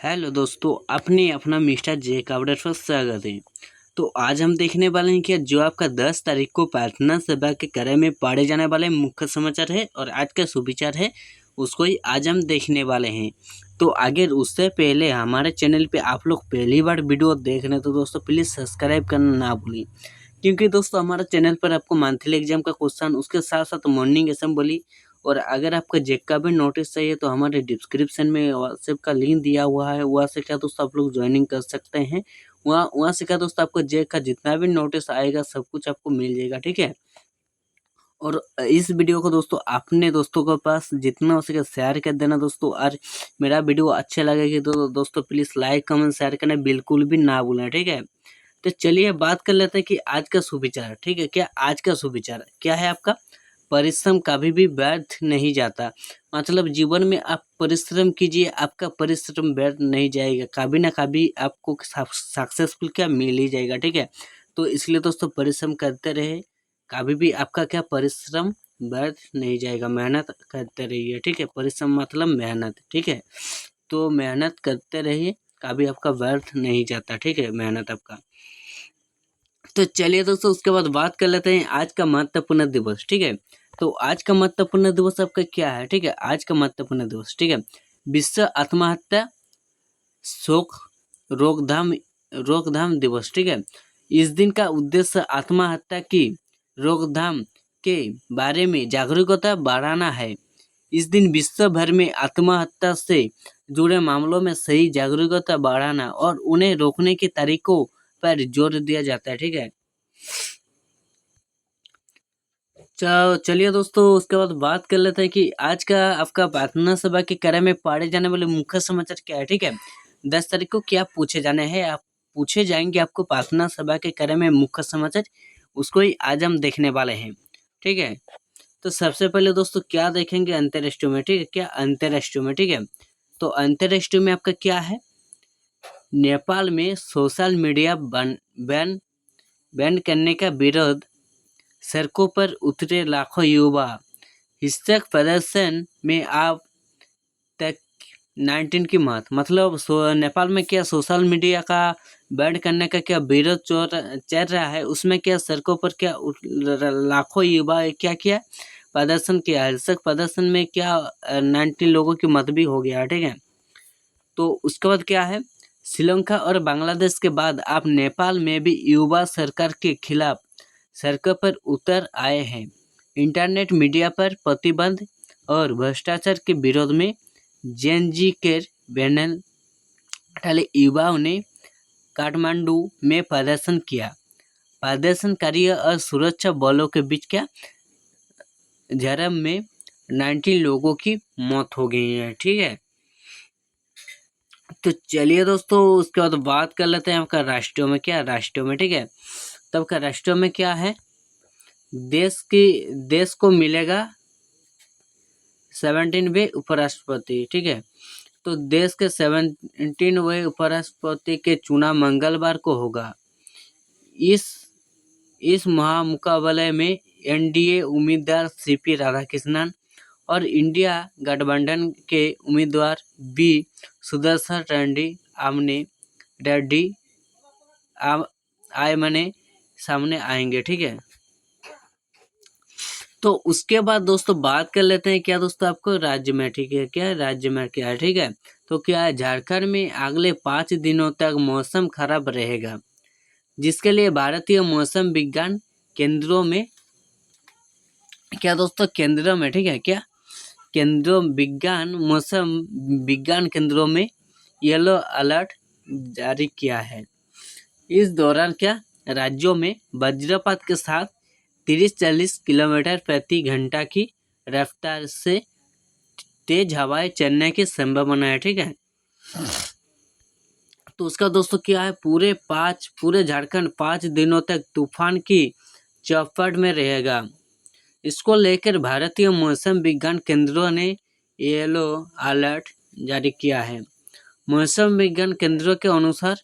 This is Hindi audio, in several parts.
हेलो दोस्तों, अपने अपना मिस्टर जे का अपडेट पर स्वागत है। तो आज हम देखने वाले हैं कि जो आपका 10 तारीख को प्रार्थना सभा के कार्य में पढ़े जाने वाले मुख्य समाचार है और आज का सुविचार है, उसको ही आज हम देखने वाले हैं। तो आगे उससे पहले हमारे चैनल पे आप लोग पहली बार वीडियो देख रहे हैं तो दोस्तों प्लीज़ सब्सक्राइब करना ना भूलें, क्योंकि दोस्तों हमारे चैनल पर आपको मंथली एग्जाम का क्वेश्चन, उसके साथ साथ मॉर्निंग असेंबली और अगर आपका जेक का भी नोटिस चाहिए तो हमारे डिस्क्रिप्शन में व्हाट्सएप का लिंक दिया हुआ है, वहाँ से क्या दोस्तों आप लोग ज्वाइनिंग कर सकते हैं। वहाँ से क्या दोस्तों आपको जेक का जितना भी नोटिस आएगा सब कुछ आपको मिल जाएगा, ठीक है। और इस वीडियो को दोस्तों अपने दोस्तों के पास जितना हो सके शेयर कर देना दोस्तों। और मेरा वीडियो अच्छे लगेगी तो दोस्तों प्लीज़ लाइक कमेंट शेयर करना बिल्कुल भी ना भूलें, ठीक है। तो चलिए बात कर लेते हैं कि आज का सुविचार, ठीक है। क्या आज का सुविचार क्या है आपका? परिश्रम कभी भी व्यर्थ नहीं जाता। मतलब जीवन में आप परिश्रम कीजिए, आपका परिश्रम व्यर्थ नहीं जाएगा, कभी ना कभी आपको सक्सेसफुल क्या मिल ही जाएगा, ठीक है। तो इसलिए दोस्तों परिश्रम करते रहे, कभी भी आपका क्या परिश्रम व्यर्थ नहीं जाएगा, मेहनत करते रहिए, ठीक है। परिश्रम मतलब मेहनत, ठीक है। तो मेहनत करते रहिए, कभी आपका व्यर्थ नहीं जाता, ठीक है, मेहनत आपका। तो चलिए दोस्तों उसके बाद बात कर लेते हैं आज का महत्वपूर्ण दिवस, ठीक है। तो आज का महत्वपूर्ण दिवस आपका क्या है, ठीक है। आज का महत्वपूर्ण दिवस, ठीक है, विश्व आत्महत्या शोक रोकथाम रोकथाम दिवस, ठीक है। इस दिन का उद्देश्य आत्महत्या की रोकथाम के बारे में जागरूकता बढ़ाना है। इस दिन विश्व भर में आत्महत्या से जुड़े मामलों में सही जागरूकता बढ़ाना और उन्हें रोकने के तरीकों पर जोर दिया जाता है, ठीक है। चलिए दोस्तों उसके बाद बात कर लेते हैं कि आज का आपका प्रार्थना सभा के कार्य में पढ़े जाने वाले मुख्य समाचार क्या है, ठीक है। 10 तारीख को क्या पूछे जाने हैं, आप पूछे जाएंगे आपको प्रार्थना सभा के कार्य में मुख्य समाचार, उसको ही आज हम देखने वाले हैं, ठीक है। तो सबसे पहले दोस्तों क्या देखेंगे अंतर्राष्ट्रीय में, ठीक है। क्या अंतर्राष्ट्रीय में, ठीक है। तो अंतर्राष्ट्रीय में आपका क्या है, नेपाल में सोशल मीडिया बैन करने का विरोध, सड़कों पर उतरे लाखों युवा, हिंसक प्रदर्शन में आप तक 19 की मौत। मतलब नेपाल में क्या सोशल मीडिया का बैन करने का क्या विरोध चल रहा है, उसमें क्या सड़कों पर क्या लाखों युवा क्या किया प्रदर्शन किया। हिंसक प्रदर्शन में क्या 19 लोगों की मौत भी हो गया, ठीक है। तो उसके बाद क्या है, श्रीलंका और बांग्लादेश के बाद आप नेपाल में भी युवा सरकार के खिलाफ सड़कों पर उतर आए हैं। इंटरनेट मीडिया पर प्रतिबंध और भ्रष्टाचार के विरोध में जेनजी के बैनर वाले युवाओं ने काठमांडू में प्रदर्शन किया। प्रदर्शनकारियों और सुरक्षा बलों के बीच क्या झड़प में 19 लोगों की मौत हो गई है, ठीक है। तो चलिए दोस्तों उसके बाद बात कर लेते हैं आपका राष्ट्रीय में क्या, राष्ट्रीय में, ठीक है। तब का राष्ट्रीय में क्या है, देश को मिलेगा 17वें उपराष्ट्रपति, ठीक है। तो देश के 17वें उपराष्ट्रपति के चुनाव मंगलवार को होगा। इस महामुकाबले में एनडीए उम्मीदवार सीपी राधाकृष्णन और इंडिया गठबंधन के उम्मीदवार बी सुदर्शन रेड्डी आमने सामने आएंगे, ठीक है। तो उसके बाद दोस्तों बात कर लेते हैं क्या दोस्तों आपको राज्य में, ठीक है। क्या राज्य में क्या है, ठीक है। तो क्या है, झारखंड में अगले 5 दिनों तक मौसम खराब रहेगा, जिसके लिए भारतीय मौसम विज्ञान केंद्रों में क्या दोस्तों, केंद्रों में, ठीक है, क्या केंद्रों मौसम विज्ञान केंद्रों में येलो अलर्ट जारी किया है। इस दौरान क्या राज्यों में वज्रपात के साथ 30-40 किलोमीटर प्रति घंटा की रफ्तार से तेज हवाएं चलने की संभावना है, ठीक है। तो उसका दोस्तों क्या है, पूरे झारखंड 5 दिनों तक तूफान की चपेट में रहेगा। इसको लेकर भारतीय मौसम विज्ञान केंद्रों ने येलो अलर्ट जारी किया है। मौसम विज्ञान केंद्रों के अनुसार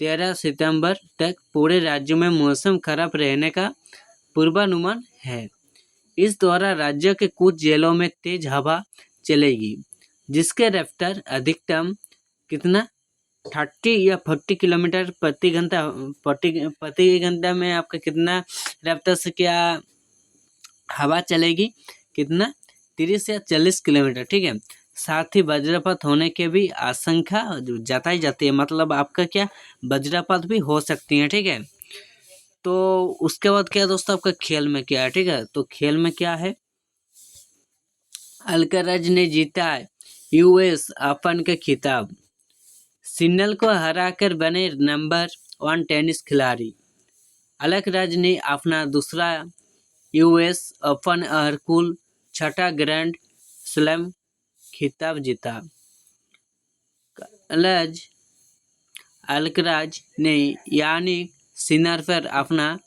13 सितंबर तक पूरे राज्य में मौसम खराब रहने का पूर्वानुमान है। इस दौरान राज्य के कुछ जिलों में तेज हवा चलेगी, जिसके रफ्तार अधिकतम कितना 30 या 40 किलोमीटर प्रति घंटा प्रति घंटा में आपका कितना रफ्तार से क्या हवा चलेगी, कितना 30 या 40 किलोमीटर, ठीक है। साथ ही वज्रपात होने की भी आशंका जताई जाती है, मतलब आपका क्या वज्रपात भी हो सकती है, ठीक है। तो उसके बाद क्या दोस्तों आपका खेल में क्या है, ठीक है। तो खेल में क्या है, अल्कराज ने जीता यूएस ओपन का खिताब, सिन्नल को हराकर बने नंबर 1 टेनिस खिलाड़ी। अलकराज ने अपना दूसरा यूएस ओपन और कुल 6ठा ग्रैंड स्लैम खिताब जीता। अलकराज ने यानी सिनर पर अपना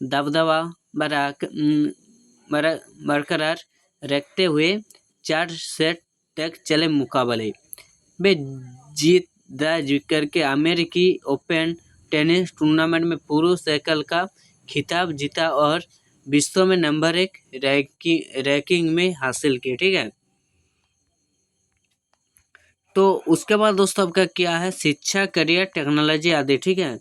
दबदबा बरकरार रखते हुए 4 सेट तक चले मुकाबले में जीत दर्ज करके अमेरिकी ओपन टेनिस टूर्नामेंट में पुरुष एकल का खिताब जीता और विश्व में नंबर 1 रैंकिंग में हासिल की, ठीक है। तो उसके बाद दोस्तों आपका क्या है, शिक्षा, करियर, टेक्नोलॉजी आदि, ठीक है।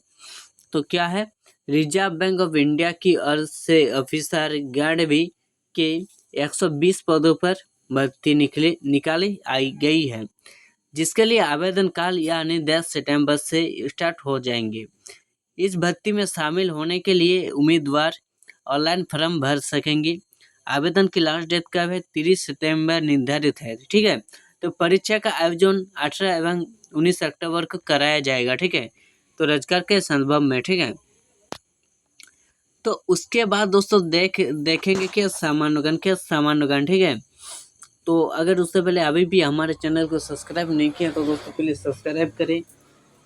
तो क्या है, रिजर्व बैंक ऑफ इंडिया की ओर से ऑफिसर ग्रेड के 120 पदों पर भर्ती निकाली आई गई है, जिसके लिए आवेदन काल यानी 10 सितंबर से स्टार्ट हो जाएंगे। इस भर्ती में शामिल होने के लिए उम्मीदवार ऑनलाइन फॉर्म भर सकेंगे। आवेदन की लास्ट डेट का है 30 सितंबर निर्धारित है, ठीक है। तो परीक्षा का आयोजन 18 एवं 19 अक्टूबर को कराया जाएगा, ठीक है। तो रोजगार के संदर्भ में, ठीक है। तो उसके बाद दोस्तों देखेंगे कि सामान्य ज्ञान, ठीक है। तो अगर उससे पहले अभी भी हमारे चैनल को सब्सक्राइब नहीं किया तो दोस्तों प्लीज़ सब्सक्राइब करें।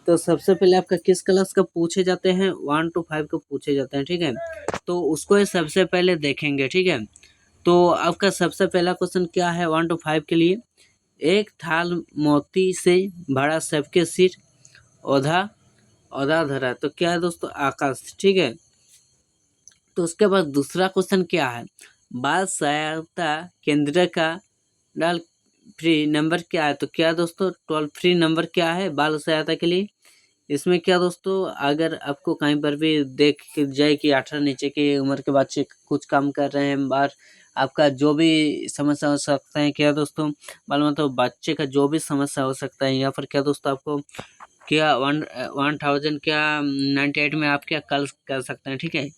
तो सबसे पहले आपका किस क्लास का पूछे जाते हैं, 1 to 5 को पूछे जाते हैं, ठीक है। तो उसको ही सबसे पहले देखेंगे, ठीक है। तो आपका सबसे पहला क्वेश्चन क्या है 1 to 5 के लिए, एक थाल मोती से भरा सबके सिर औधा धरा, तो क्या है दोस्तों, आकाश, ठीक है। तो उसके बाद दूसरा क्वेश्चन क्या है, बाल सहायता केंद्र का टोल फ्री नंबर क्या है, तो क्या दोस्तों टोल फ्री नंबर क्या है बाल सहायता के लिए। इसमें क्या दोस्तों, अगर आपको कहीं पर भी देख जाए कि 18 नीचे की उम्र के बच्चे कुछ काम कर रहे हैं बाहर, आपका जो भी समस्या हो सकता है, क्या दोस्तों मालूम, तो बच्चे का जो भी समस्या हो सकता है, या फिर क्या दोस्तों आपको क्या 1000 क्या 98 में आप क्या कॉल कर सकते हैं, ठीक है।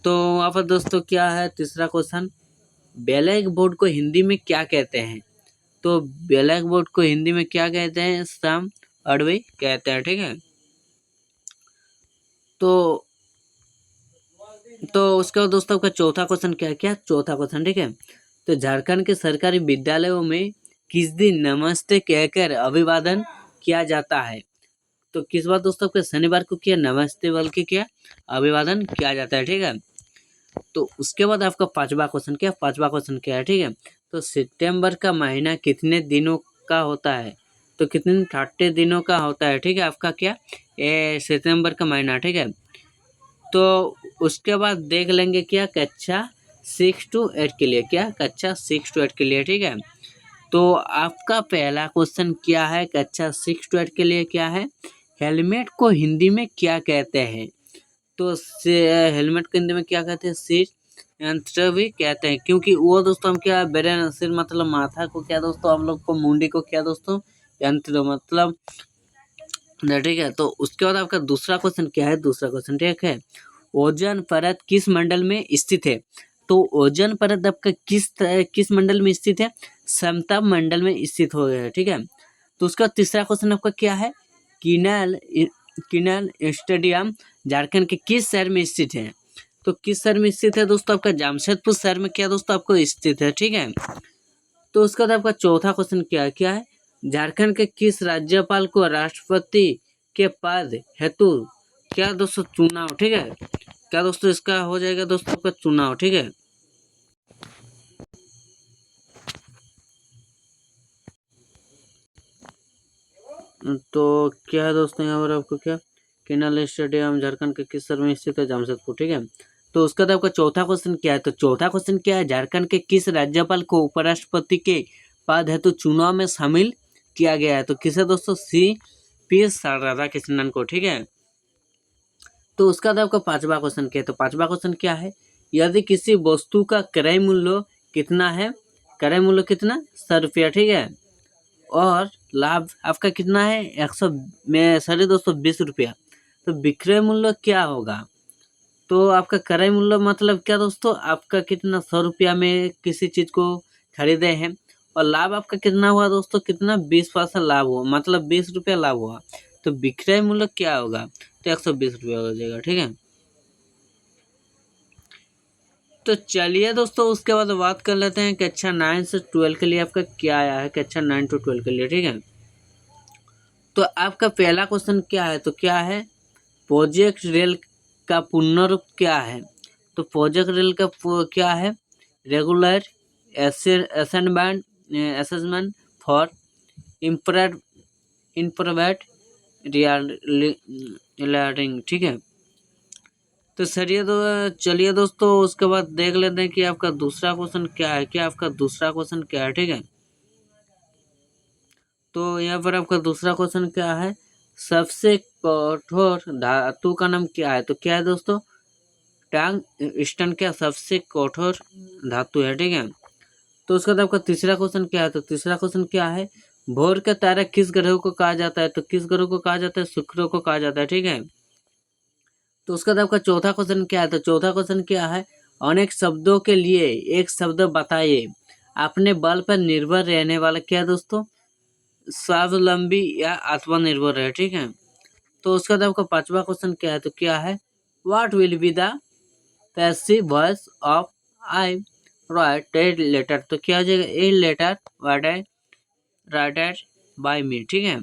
तो वहाँ पर दोस्तों क्या है तीसरा क्वेश्चन, ब्लैक बोर्ड को हिंदी में क्या कहते हैं, तो ब्लैक बोर्ड को हिंदी में क्या कहते हैं, सम अड़वे कहते हैं, ठीक है। तो उसके बाद दोस्तों आपका चौथा क्वेश्चन चौथा क्वेश्चन, ठीक है। तो झारखंड के सरकारी विद्यालयों में किस दिन नमस्ते कहकर अभिवादन किया जाता है, तो किस बार दोस्तों आपके शनिवार को क्या नमस्ते बोल के क्या अभिवादन किया जाता है, ठीक है। तो उसके बाद आपका पांचवा क्वेश्चन क्या है, ठीक है। तो सितंबर का महीना कितने दिनों का होता है, तो कितने 30 दिनों का होता है, ठीक है। आपका क्या सितंबर का महीना, ठीक है। तो उसके बाद देख लेंगे क्या कक्षा 6 to 8 के लिए, कक्षा 6 to 8 के लिए, ठीक है। तो आपका पहला क्वेश्चन क्या है कक्षा 6 to 8 के लिए, क्या है, हेलमेट को हिंदी में क्या कहते हैं, तो हेलमेट को हिंदी में क्या कहते हैं, सिर यंत्र भी कहते हैं, क्योंकि वो दोस्तों हम क्या ब्रेन, सिर मतलब माथा को, क्या दोस्तों हम लोग को मुंडी को क्या दोस्तों यंत्र मतलब, ठीक है। तो उसके बाद आपका दूसरा क्वेश्चन क्या है, ठीक है, ओजोन परत किस मंडल में स्थित है, तो ओजोन परत आपका किस मंडल में स्थित है, समताप मंडल में स्थित हो गया है, ठीक है। तो उसका तीसरा क्वेश्चन आपका क्या है, किनल स्टेडियम झारखंड के किस शहर में स्थित है, तो किस शहर में स्थित है दोस्तों, आपका जमशेदपुर शहर में क्या दोस्तों आपको स्थित है, ठीक है। तो उसके बाद आपका चौथा क्वेश्चन क्या है, झारखंड के किस राज्यपाल को राष्ट्रपति के पद हेतु क्या दोस्तों चुनाव, ठीक है, क्या दोस्तों इसका हो जाएगा दोस्तों आपका चुनाव, ठीक है। तो क्या है दोस्तों यहाँ पर आपको क्या, किनल स्टेडियम झारखंड के किस शहर में स्थित है, जमशेदपुर, ठीक है। तो उसका तो आपका चौथा क्वेश्चन क्या है, तो चौथा क्वेश्चन क्या है, झारखंड के किस राज्यपाल को उपराष्ट्रपति के पद हेतु चुनाव में शामिल किया गया है, तो किसे दोस्तों, सी पी राधा कृष्णन को, ठीक है। तो उसका बाद आपका 5वां क्वेश्चन क्या है, तो 5वां क्वेश्चन क्या है, यदि किसी वस्तु का क्रय मूल्य कितना है, क्रय मूल्य कितना 100 रुपया, ठीक है, और लाभ आपका कितना है 220 रुपया, तो विक्रय मूल्य क्या होगा, तो आपका क्रय मूल्य मतलब क्या दोस्तों, आपका कितना 100 रुपया में किसी चीज को खरीदे हैं, और लाभ आपका कितना हुआ दोस्तों, कितना 20% लाभ हुआ, मतलब 20 रुपया लाभ हुआ, तो विक्रय मूल्य क्या होगा, तो 120 रुपया हो जाएगा, ठीक है। तो चलिए दोस्तों, उसके बाद बात कर लेते हैं कक्षा 9 से 12 के लिए आपका क्या आया है, कक्षा 9 to 12 के लिए, ठीक है। तो आपका पहला क्वेश्चन क्या है, तो क्या है, प्रोजेक्ट रेल का पुनर्रूप क्या है, तो प्रोजेक्ट रेल का क्या है, रेगुलर असेसमेंट फॉर इम्प्रोवेट रियलिंग, ठीक है। तो चलिए दोस्तों, उसके बाद देख लेते हैं कि आपका दूसरा क्वेश्चन क्या है, आपका दूसरा क्वेश्चन क्या है, ठीक है। तो यहाँ पर आपका दूसरा क्वेश्चन क्या है, सबसे कठोर धातु का नाम क्या है, तो क्या है दोस्तों, टंगस्टन क्या सबसे कठोर धातु है, ठीक है। तो उसके बाद आपका तीसरा क्वेश्चन क्या है, तो तीसरा क्वेश्चन क्या है, भोर का तारा किस ग्रह को कहा जाता है, तो किस ग्रह को कहा जाता है, शुक्र को कहा जाता है, ठीक है। तो उसके बाद आपका चौथा क्वेश्चन क्या है, तो चौथा क्वेश्चन क्या है, अनेक शब्दों के लिए एक शब्द बताइए, अपने बल पर निर्भर रहने वाला क्या है दोस्तों, स्वावलंबी या आत्मनिर्भर है, ठीक है। तो उसके बाद आपका पांचवा क्वेश्चन क्या है, तो क्या है, what will be the passive voice of I write a letter, तो क्या हो जाएगा, a letter writed by me, ठीक है।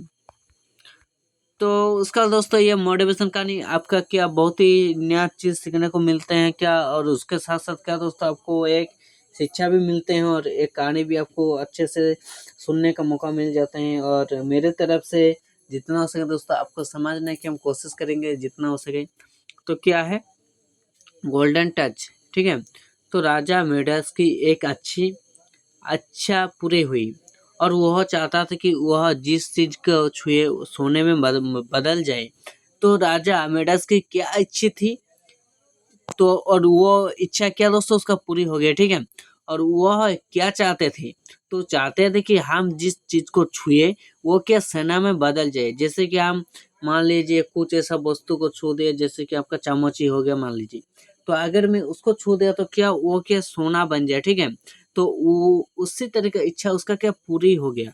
तो उसका दोस्तों ये मोटिवेशन कहानी आपका क्या बहुत ही नया चीज़ सीखने को मिलते हैं क्या, और उसके साथ साथ क्या दोस्तों आपको एक शिक्षा भी मिलते हैं, और एक कहानी भी आपको अच्छे से सुनने का मौका मिल जाता है। और मेरे तरफ से जितना हो सके दोस्तों आपको समझने की हम कोशिश करेंगे जितना हो सके। तो क्या है, गोल्डन टच, ठीक है। तो राजा मिडास की एक अच्छा पूरी हुई, और वह चाहता था कि वह जिस चीज को छुए सोने में बदल जाए। तो राजा मिडास की क्या इच्छा थी, तो और वो इच्छा क्या दोस्तों उसका पूरी हो गया, ठीक है। और वह क्या चाहते थे, तो चाहते थे कि हम जिस चीज को छुए वो क्या सोना में बदल जाए। जैसे कि हम मान लीजिए कुछ ऐसा वस्तु को छू दिए, जैसे कि आपका चम्मच ही हो गया मान लीजिए, तो अगर मैं उसको छू दिया तो क्या वो क्या सोना बन जाए, ठीक है। तो वो उसी तरह का इच्छा उसका क्या पूरी हो गया।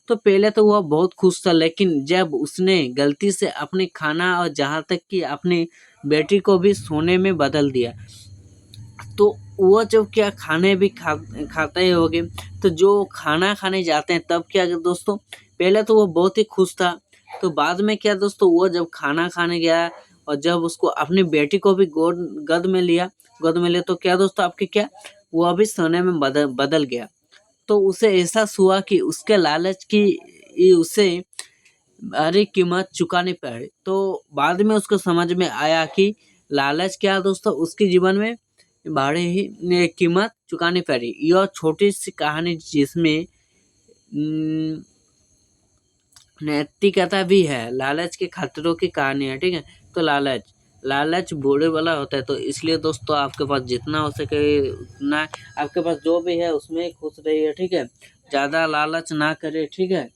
तो पहले तो वह बहुत खुश था, लेकिन जब उसने गलती से अपने खाना और जहाँ तक कि अपनी बेटी को भी सोने में बदल दिया, तो वो जब क्या खाने भी खाते ही होंगे, तो जो खाना खाने जाते हैं तब क्या दोस्तों, पहले तो वो बहुत ही खुश था, तो बाद में क्या दोस्तों, वो जब खाना खाने गया और जब उसको अपनी बेटी को भी गोद में लिया, तो क्या दोस्तों आपके क्या, वो अभी सोने में बदल गया। तो उसे एहसास हुआ कि उसके लालच की उसे भारी कीमत चुकानी पड़ी। तो बाद में उसको समझ में आया कि लालच क्या दोस्तों उसके जीवन में भारी ही कीमत चुकानी पड़ी। यह छोटी सी कहानी जिसमें नैतिकता भी है, लालच के खतरों की कहानी है, ठीक है। तो लालच बुरे वाला होता है, तो इसलिए दोस्तों आपके पास जितना हो सके उतना आपके पास जो भी है उसमें खुश रहिए, ठीक है। ज़्यादा लालच ना करे, ठीक है।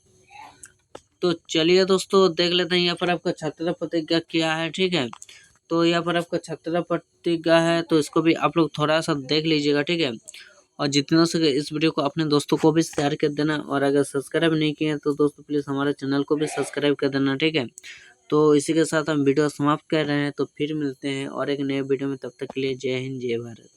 तो चलिए दोस्तों देख लेते हैं यहाँ पर आपका छात्र प्रतिज्ञा क्या है, ठीक है। तो यहाँ पर आपका छात्र प्रतिज्ञा है, तो इसको भी आप लोग थोड़ा सा देख लीजिएगा, ठीक है। और जितना हो सके इस वीडियो को अपने दोस्तों को भी शेयर कर देना, और अगर सब्सक्राइब नहीं किए तो दोस्तों प्लीज़ हमारे चैनल को भी सब्सक्राइब कर देना, ठीक है। तो इसी के साथ हम वीडियो समाप्त कर रहे हैं, तो फिर मिलते हैं और एक नए वीडियो में, तब तक के लिए जय हिंद जय भारत।